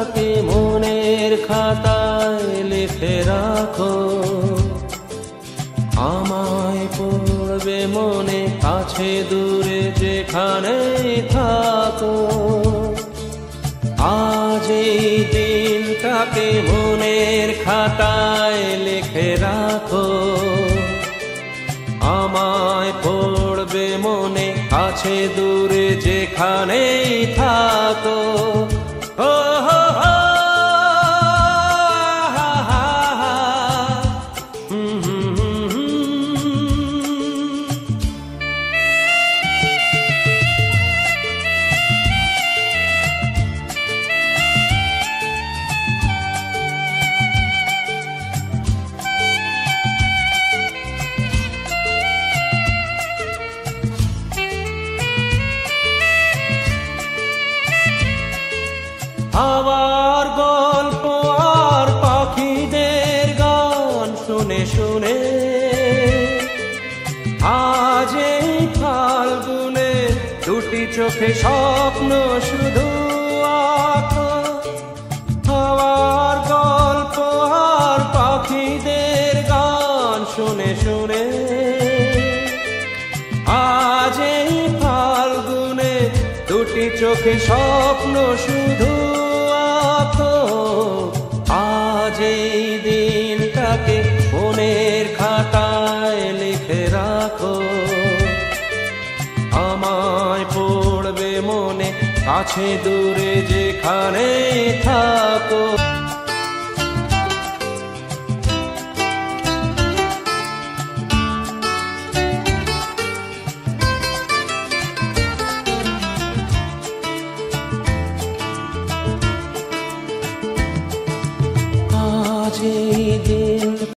দিনটাকে মনের খাতায় লিখে রাখো, আমায় পড়বে মনে কাছে দূরে যেখানে থাকো। আজ এই দিনটাকে মনের খাতায় লিখে রাখো, আমায় পড়বে মনে কাছে দূরে যেখানেই থাকো। ও হো হো হাওয়ার গল্প আর পাখিদের গান শুনে শুনে আজ এই ফাল্গুনে দুটি চোখে স্বপ্ন শুধু আঁকো। হাওয়ার গল্প আর পাখিদের গান শুনে শুনে আজ এই ফাল্গুনে দুটি চোখে স্বপ্ন শুধু আঁকো। আজ এই দিনটাকে মনের খাতায় লিখে রাখো, আমায় পড়বে মনে কাছে দূরে যেখানে থাকো।